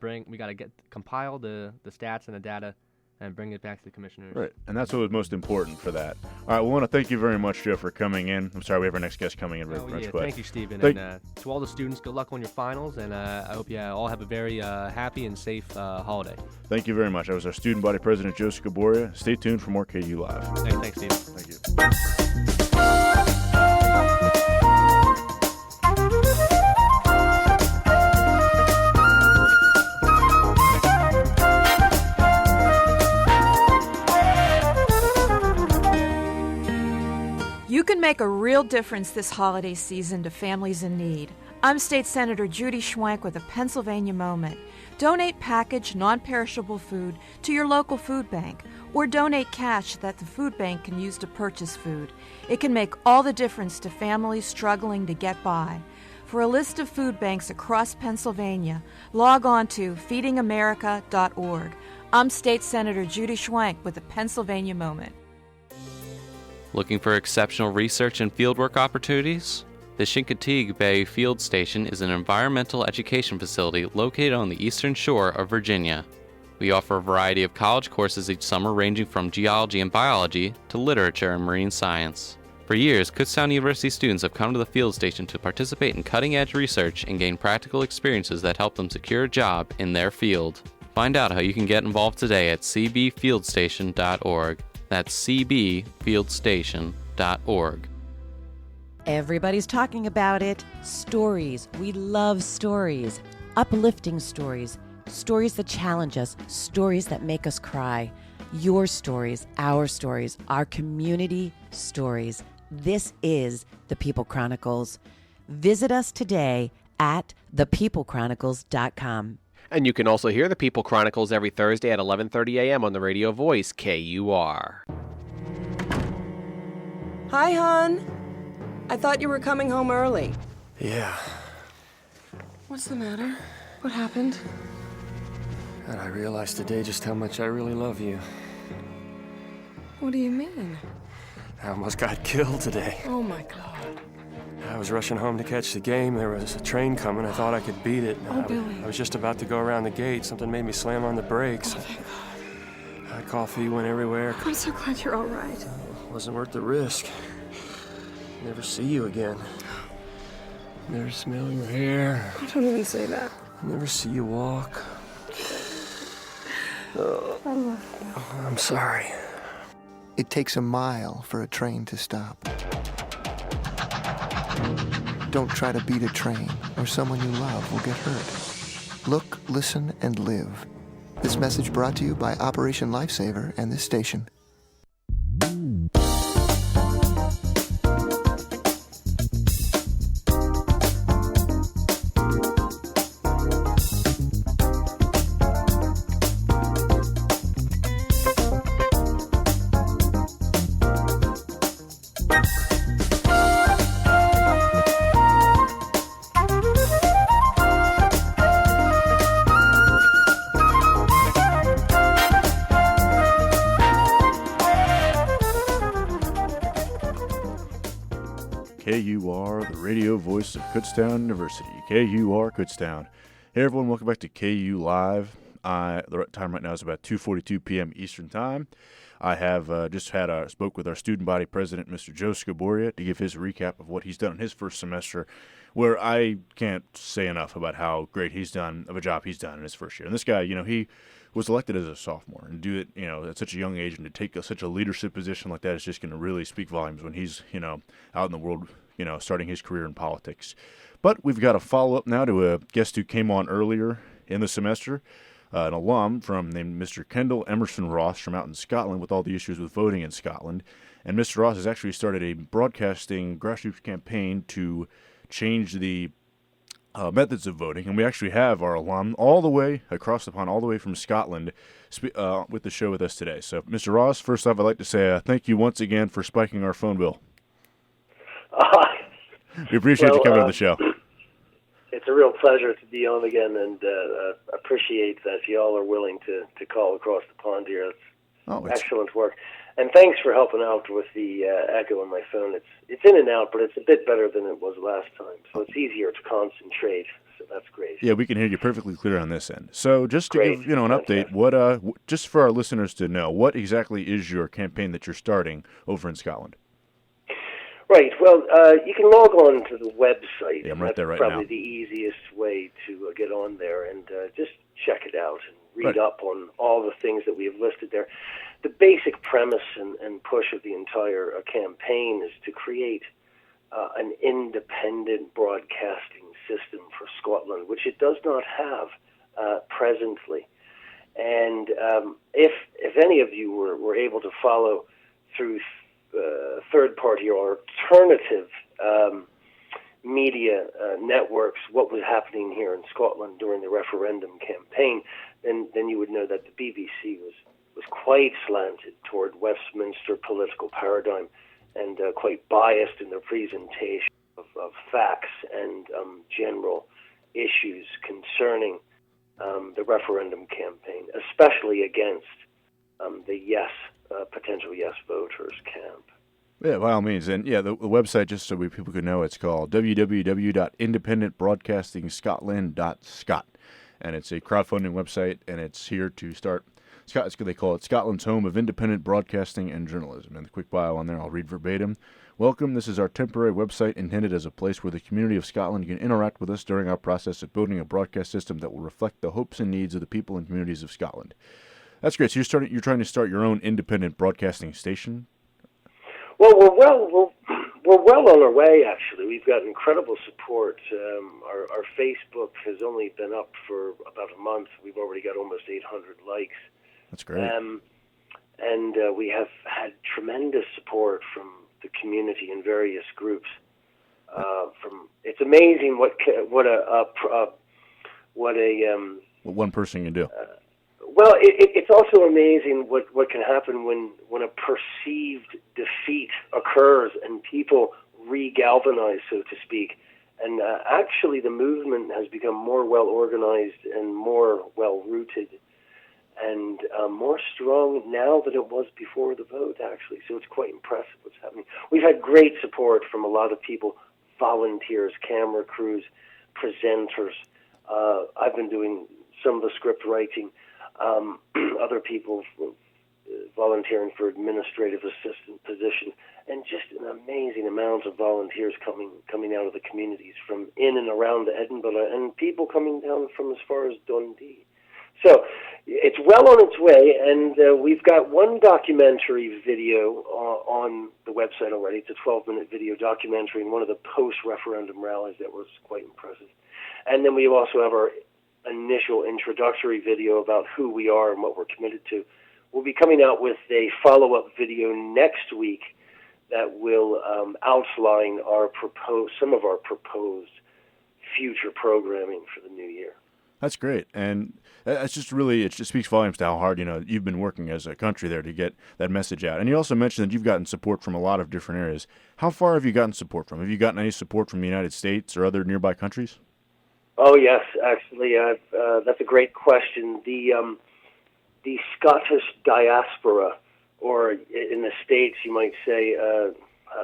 E: compile the stats and the data and bring it back to the commissioners.
A: Right, and that's what was most important for that. All right, we want to thank you very much, Joe, for coming in. I'm sorry we have our next guest coming in very much. But
E: thank you, Stephen. And to all the students, good luck on your finals, and I hope you all have a very happy and safe holiday.
A: Thank you very much. That was our student body president, Joe Scoboria. Stay tuned for more KU Live.
E: Thanks, Stephen.
A: Thank you.
F: You can make a real difference this holiday season to families in need. I'm State Senator Judy Schwank with a Pennsylvania Moment. Donate packaged, non-perishable food to your local food bank, or donate cash that the food bank can use to purchase food. It can make all the difference to families struggling to get by. For a list of food banks across Pennsylvania, log on to feedingamerica.org. I'm State Senator Judy Schwank with a Pennsylvania Moment.
G: Looking for exceptional research and fieldwork opportunities? The Chincoteague Bay Field Station is an environmental education facility located on the eastern shore of Virginia. We offer a variety of college courses each summer ranging from geology and biology to literature and marine science. For years, Kutztown University students have come to the field station to participate in cutting-edge research and gain practical experiences that help them secure a job in their field. Find out how you can get involved today at cbfieldstation.org. That's cbfieldstation.org.
H: Everybody's talking about it. Stories. We love stories. Uplifting stories. Stories that challenge us. Stories that make us cry. Your stories, our community stories. This is The People Chronicles. Visit us today at thepeoplechronicles.com.
I: And you can also hear the People Chronicles every Thursday at 11:30 a.m. on the radio voice, KUR.
J: Hi, hon. I thought you were coming home early.
K: Yeah.
J: What's the matter? What happened?
K: God, I realized today just how much I really love you.
J: What do you mean?
K: I almost got killed today.
J: Oh, my God.
K: I was rushing home to catch the game. There was a train coming. I thought I could beat it.
J: Oh, Billy.
K: I was just about to go around the gate. Something made me slam on the brakes.
J: Oh, thank God.
K: Coffee went everywhere.
J: I'm so glad you're all right.
K: It wasn't worth the risk. Never see you again. Never smell your hair.
J: Don't even say that.
K: Never see you walk.
J: I love you.
K: I'm sorry.
L: It takes a mile for a train to stop. Don't try to beat a train, or someone you love will get hurt. Look, listen, and live. This message brought to you by Operation Lifesaver and this station.
A: KUR, the radio voice of Kutztown University. KUR Kutztown. Hey everyone, welcome back to KU Live. The time right now is about 2:42 p.m. Eastern Time. I have just spoke with our student body president, Mr. Joe Scoboria, to give his recap of what he's done in his first semester, where I can't say enough about how great he's done of a job he's done in his first year. And this guy, he was elected as a sophomore, and do it, at such a young age, and to take such a leadership position like that is just going to really speak volumes when he's, out in the world, starting his career in politics. But we've got a follow-up now to a guest who came on earlier in the semester, an alum named Mr. Kendall Emmerson Ross from out in Scotland with all the issues with voting in Scotland. And Mr. Ross has actually started a broadcasting grassroots campaign to change the methods of voting. And we actually have our alum all the way across the pond, all the way from Scotland, with the show with us today. So, Mr. Ross, first off, I'd like to say thank you once again for spiking our phone bill. We appreciate you coming on the show.
M: It's a real pleasure to be on again, and appreciate that you all are willing to call across the pond here. It's excellent work. And thanks for helping out with the echo on my phone. It's in and out, but it's a bit better than it was last time, so it's easier to concentrate, so that's great.
A: Yeah, we can hear you perfectly clear on this end. So just to give an update, what just for our listeners to know, what exactly is your campaign that you're starting over in Scotland?
M: Right. Well, you can log on to the website.
A: Yeah, I'm right there right
M: now. That's probably
A: now.
M: the easiest way to get on there and just check it out and read up on all the things that we have listed there. The basic premise and push of the entire campaign is to create an independent broadcasting system for Scotland, which it does not have presently. And if any of you were able to follow through third-party or alternative media networks what was happening here in Scotland during the referendum campaign, then you would know that the BBC was quite slanted toward Westminster political paradigm and quite biased in their presentation of facts and general issues concerning the referendum campaign, especially against the potential yes voters camp.
A: Yeah, by all means. And yeah, the website, just so people could know, it's called www.independentbroadcastingscotland.scot. And it's a crowdfunding website, and it's here to start. They call it Scotland's home of independent broadcasting and journalism. And the quick bio on there, I'll read verbatim. Welcome. This is our temporary website intended as a place where the community of Scotland can interact with us during our process of building a broadcast system that will reflect the hopes and needs of the people and communities of Scotland. That's great. So you're trying to start your own independent broadcasting station?
M: Well, we're well on our way. Actually, we've got incredible support. Our Facebook has only been up for about a month. We've already got almost 800 likes.
A: That's great.
M: And we have had tremendous support from the community in various groups. It's amazing what
A: one person can do.
M: Well, it's also amazing what can happen when a perceived defeat occurs and people re-galvanize, so to speak. And actually the movement has become more well-organized and more well-rooted and more strong now than it was before the vote, actually. So it's quite impressive what's happening. We've had great support from a lot of people, volunteers, camera crews, presenters. I've been doing some of the script writing. Other people volunteering for administrative assistant positions, and just an amazing amount of volunteers coming out of the communities from in and around Edinburgh, and people coming down from as far as Dundee. So it's well on its way, and we've got one documentary video on the website already. It's a 12-minute video documentary in one of the post-referendum rallies that was quite impressive. And then we also have our initial introductory video about who we are and what we're committed to. We'll be coming out with a follow-up video next week that will outline some of our proposed future programming for the new year.
A: That's great, and it just speaks volumes to how hard you've been working as a country there to get that message out. And you also mentioned that you've gotten support from a lot of different areas. How far have you gotten support from? Have you gotten any support from the United States or other nearby countries?
M: Oh yes, actually, that's a great question. The Scottish diaspora, or in the States, you might say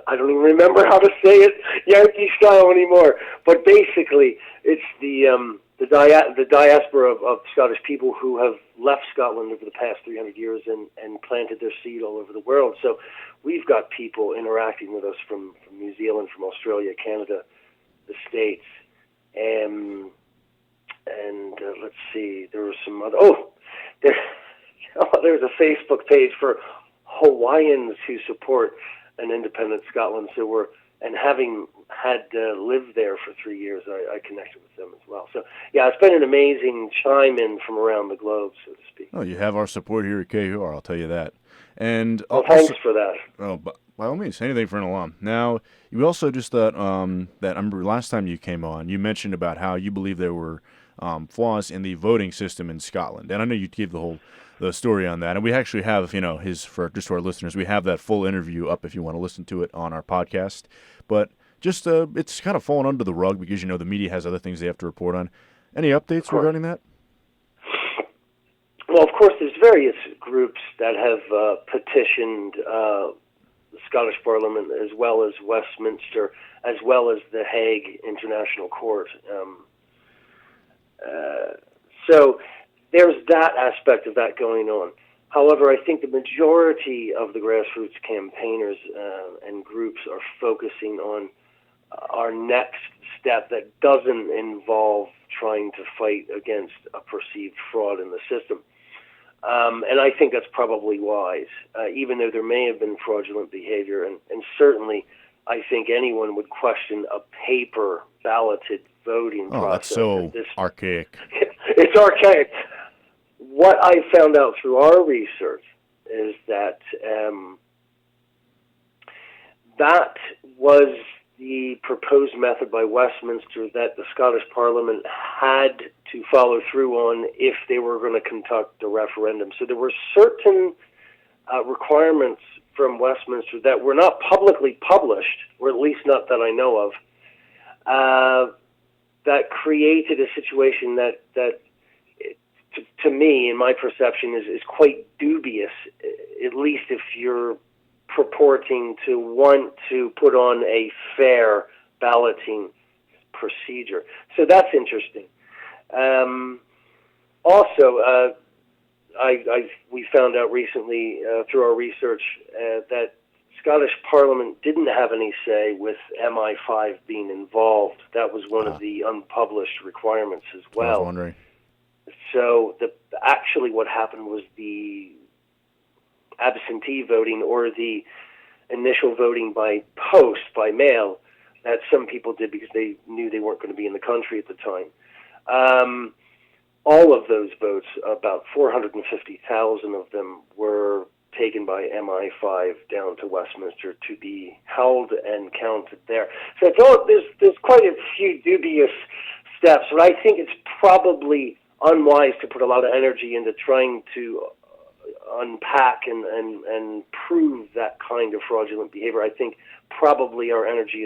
M: I don't even remember how to say it Yankee style anymore. But basically, it's the diaspora of Scottish people who have left Scotland over the past 300 years and planted their seed all over the world. So we've got people interacting with us from New Zealand, from Australia, Canada, the States, and let's see, there were some other. There's a Facebook page for Hawaiians who support an independent Scotland. So having had lived there for 3 years, I connected with them as well. So yeah, it's been an amazing chime in from around the globe, so to speak.
A: Oh, you have our support here at KUR, I'll tell you that. And
M: thanks for that.
A: Oh, by all means, anything for an alum. Now, you also just thought that I remember last time you came on, you mentioned about how you believe there were flaws in the voting system in Scotland, and I know you gave the story on that, and we actually have for our listeners, we have that full interview up if you want to listen to it on our podcast. But just it's kind of fallen under the rug because the media has other things they have to report on. Any updates regarding that?
M: Well, of course, there's various groups that have petitioned the Scottish Parliament, as well as Westminster, as well as the Hague International Court. So there's that aspect of that going on. However, I think the majority of the grassroots campaigners and groups are focusing on our next step that doesn't involve trying to fight against a perceived fraud in the system. And I think that's probably wise, even though there may have been fraudulent behavior. And certainly, I think anyone would question a paper balloted voting process.
A: Oh, that's so archaic.
M: It's archaic. What I found out through our research is that that was the proposed method by Westminster that the Scottish Parliament had to follow through on if they were going to conduct a referendum. So there were certain requirements from Westminster that were not publicly published, or at least not that I know of, that created a situation that to me, in my perception, is quite dubious, at least if you're purporting to want to put on a fair balloting procedure. So that's interesting. Also, we found out recently through our research that Scottish Parliament didn't have any say with MI5 being involved. That was one of the unpublished requirements as well.
A: I was wondering.
M: So actually what happened was the absentee voting, or the initial voting by post, by mail, that some people did because they knew they weren't going to be in the country at the time. All of those votes, about 450,000 of them, were taken by MI5 down to Westminster to be held and counted there. So there's quite a few dubious steps, but I think it's probably unwise to put a lot of energy into trying to unpack and prove that kind of fraudulent behavior. I think probably our energy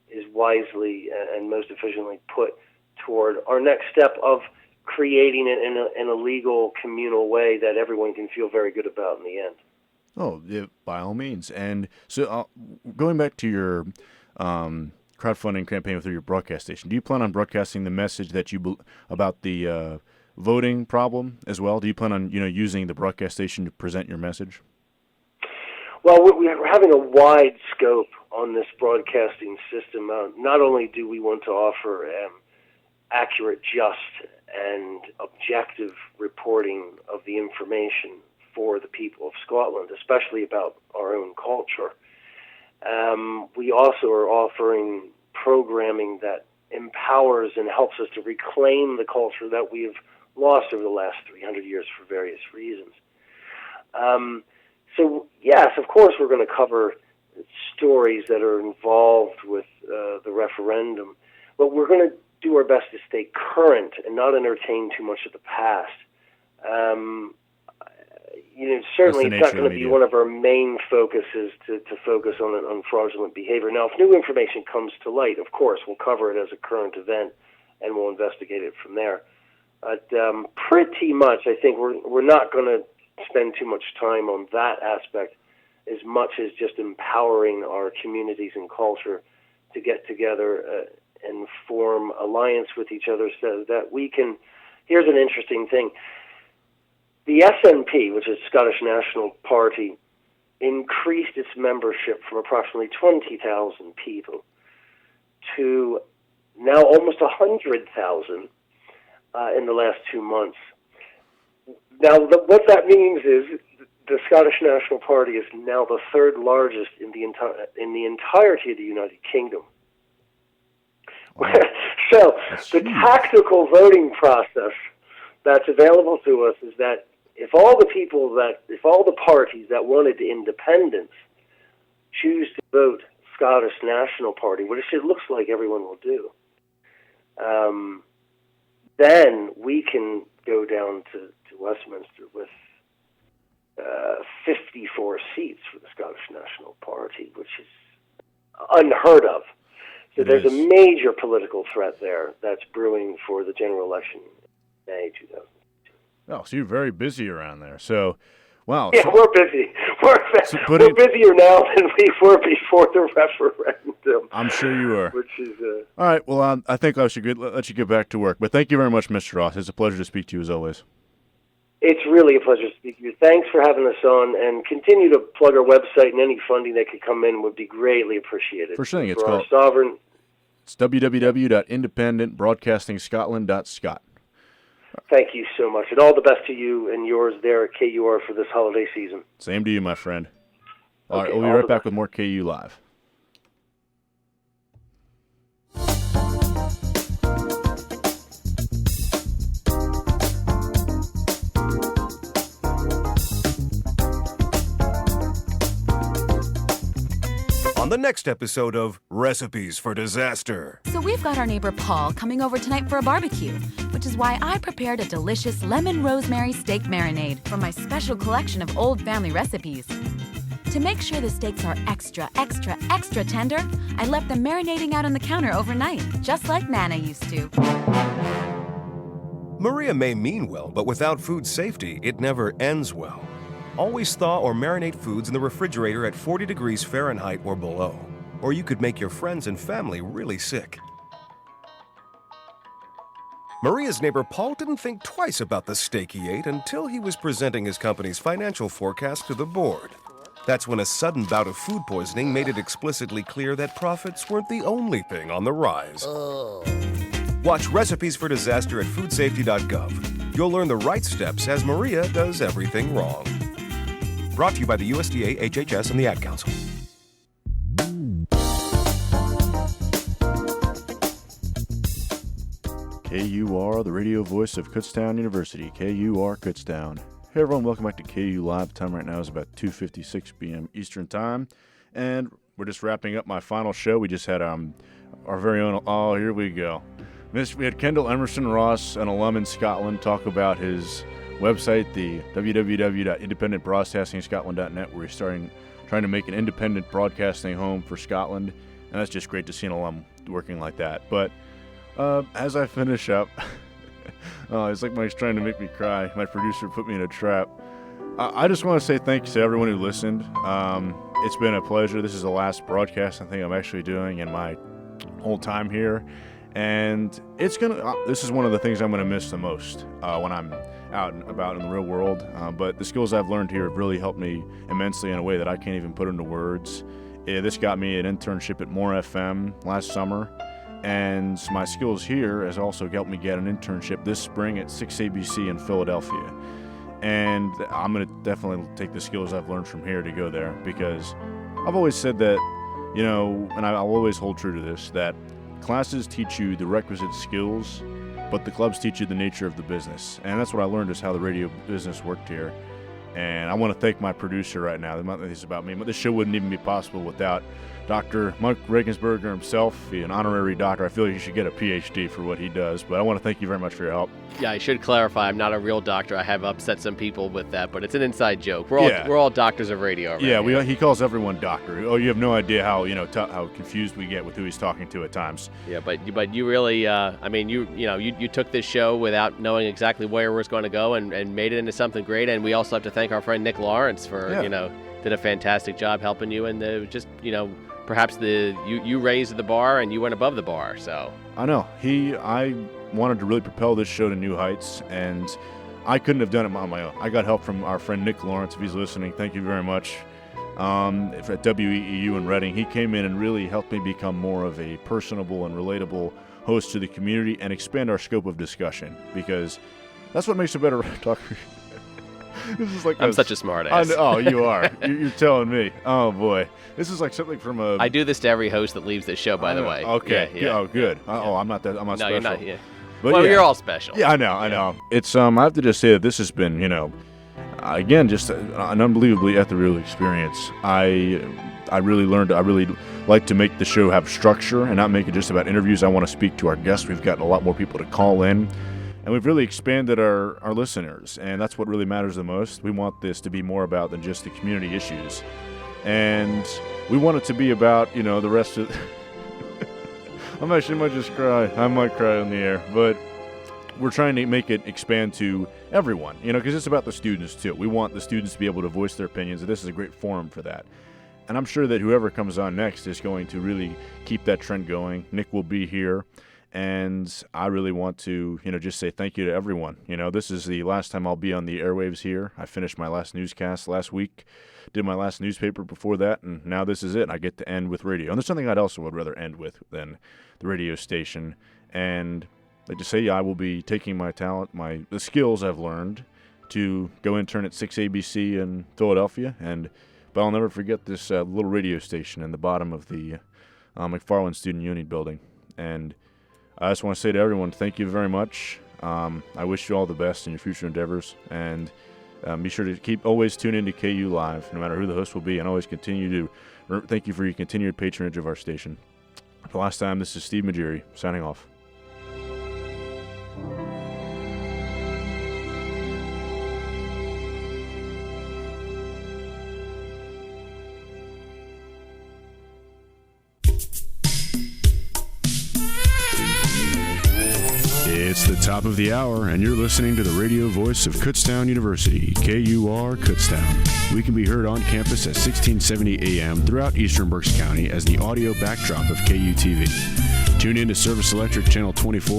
M: is wisely and most efficiently put toward our next step of creating it in a legal, communal way that everyone can feel very good about in the end.
A: Oh, yeah, by all means. And so going back to your crowdfunding campaign through your broadcast station, do you plan on broadcasting the message that about the voting problem as well? Do you plan on using the broadcast station to present your message?
M: Well, we're having a wide scope on this broadcasting system. Not only do we want to offer accurate, just, and objective reporting of the information for the people of Scotland, especially about our own culture, we also are offering programming that empowers and helps us to reclaim the culture that we have lost over the last 300 years for various reasons. So, yes, of course, we're going to cover stories that are involved with the referendum, but we're going to do our best to stay current and not entertain too much of the past. Certainly it's not going to be one of our main focuses to focus on fraudulent behavior. Now, if new information comes to light, of course, we'll cover it as a current event and we'll investigate it from there. But pretty much, I think we're not going to spend too much time on that aspect. as much as just empowering our communities and culture to get together and form alliance with each other so that we can. Here's an interesting thing. The SNP, which is Scottish National Party, increased its membership from approximately 20,000 people to now almost 100,000 in the last 2 months. Now, what that means is the Scottish National Party is now the third largest in the entirety of the United Kingdom. Wow. So the tactical voting process that's available to us is that if all the parties that wanted independence choose to vote Scottish National Party, which it looks like everyone will do, then we can go down to Westminster with 54 seats for the Scottish National Party, which is unheard of. So there's a major political threat there that's brewing for the general election in May 2000.
A: Oh, so you're very busy around there. So, wow.
M: Yeah, we're busy. We're busier now than we were before the referendum.
A: I'm sure you are.
M: Which is
A: all right. Well, I think I should let you get back to work. But thank you very much, Mr. Ross. It's a pleasure to speak to you as always.
M: It's really a pleasure to speak to you. Thanks for having us on, and continue to plug our website, and any funding that could come in would be greatly appreciated.
A: For sure, it's
M: called Sovereign.
A: It's www.independentbroadcastingscotland.scot.
M: Thank you so much, and all the best to you and yours there at KUR for this holiday season.
A: Same to you, my friend. All
M: okay,
A: right, we'll be right back with more KU Live.
N: On the next episode of Recipes for Disaster.
O: So we've got our neighbor Paul coming over tonight for a barbecue, which is why I prepared a delicious lemon rosemary steak marinade from my special collection of old family recipes. To make sure the steaks are extra, extra, extra tender, I left them marinating out on the counter overnight, just like Nana used to.
N: Maria may mean well, but without food safety, it never ends well. Always thaw or marinate foods in the refrigerator at 40 degrees Fahrenheit or below, or you could make your friends and family really sick. Maria's neighbor Paul didn't think twice about the steak he ate until he was presenting his company's financial forecast to the board. That's when a sudden bout of food poisoning made it explicitly clear that profits weren't the only thing on the rise. Watch Recipes for Disaster at foodsafety.gov. You'll learn the right steps as Maria does everything wrong. Brought to you by the USDA, HHS, and the Ad Council.
A: KUR, the radio voice of Kutztown University, KUR Kutztown. Hey everyone, welcome back to KU Live. Time right now is about 2:56 p.m. Eastern Time, and we're just wrapping up my final show. We just had our very own, oh, here we go. We had Kendall Emmerson Ross, an alum in Scotland, talk about his website, the www.independentbroadcastingscotland.net, where he's trying to make an independent broadcasting home for Scotland, and that's just great to see an alum working like that. But as I finish up, it's like he's trying to make me cry. My producer put me in a trap. I just want to say thank you to everyone who listened. It's been a pleasure. This is the last broadcast I think I'm actually doing in my whole time here. And this is one of the things I'm going to miss the most when I'm out and about in the real world. But the skills I've learned here have really helped me immensely in a way that I can't even put into words. This got me an internship at More FM last summer. And my skills here has also helped me get an internship this spring at 6ABC in Philadelphia. And I'm going to definitely take the skills I've learned from here to go there, because I've always said that, and I'll always hold true to this, that classes teach you the requisite skills, but the clubs teach you the nature of the business. And that's what I learned, is how the radio business worked here. And I want to thank my producer right now. This is about me, but this show wouldn't even be possible without Dr. Mike Regensberger himself, an honorary doctor. I feel like he should get a PhD for what he does, but I want to thank you very much for your help.
I: Yeah, I should clarify, I'm not a real doctor. I have upset some people with that, but it's an inside joke. We're all doctors of radio.
A: Yeah, he calls everyone doctor. Oh, you have no idea how how confused we get with who he's talking to at times.
I: Yeah, but you really, you took this show without knowing exactly where it was going to go and made it into something great. And we also have to thank our friend Nick Lawrence for did a fantastic job helping you, and just, perhaps you raised the bar and you went above the bar. So
A: I know I wanted to really propel this show to new heights, and I couldn't have done it on my own. I got help from our friend Nick Lawrence, if he's listening. Thank you very much. At WEEU in Reading, he came in and really helped me become more of a personable and relatable host to the community and expand our scope of discussion, because that's what makes a better talker. This is like
I: I'm such a smart ass.
A: Oh, you are. You're telling me. Oh boy, this is like something from a.
I: I do this to every host that leaves this show, by the way.
A: Okay.
I: Yeah.
A: Oh, good. Oh, I'm not
I: No,
A: special.
I: you're not. Yeah.
A: But
I: well, you're all special.
A: Yeah, I know. It's I have to just say that this has been, again, just an unbelievably ethereal experience. I really learned. I really like to make the show have structure and not make it just about interviews. I want to speak to our guests. We've gotten a lot more people to call in. And we've really expanded our listeners, and that's what really matters the most. We want this to be more about than just the community issues. And we want it to be about, the rest of... I might just cry. I might cry on the air. But we're trying to make it expand to everyone, because it's about the students, too. We want the students to be able to voice their opinions, and this is a great forum for that. And I'm sure that whoever comes on next is going to really keep that trend going. Nick will be here. And I really want to, just say thank you to everyone. This is the last time I'll be on the airwaves here. I finished my last newscast last week, did my last newspaper before that, and now this is it. I get to end with radio. And there's something I'd also would rather end with than the radio station. And I just say I will be taking my talent, the skills I've learned to go intern at 6 ABC in Philadelphia. But I'll never forget this little radio station in the bottom of the McFarland Student Union building. And I just want to say to everyone, thank you very much. I wish you all the best in your future endeavors, and be sure to always tune in to KU Live, no matter who the host will be, and always continue to thank you for your continued patronage of our station. For the last time, this is Steve Maugeri signing off. It's the top of the hour, and you're listening to the radio voice of Kutztown University, KUR Kutztown. We can be heard on campus at 1670 AM throughout eastern Berks County as the audio backdrop of KUTV. Tune in to Service Electric Channel 24.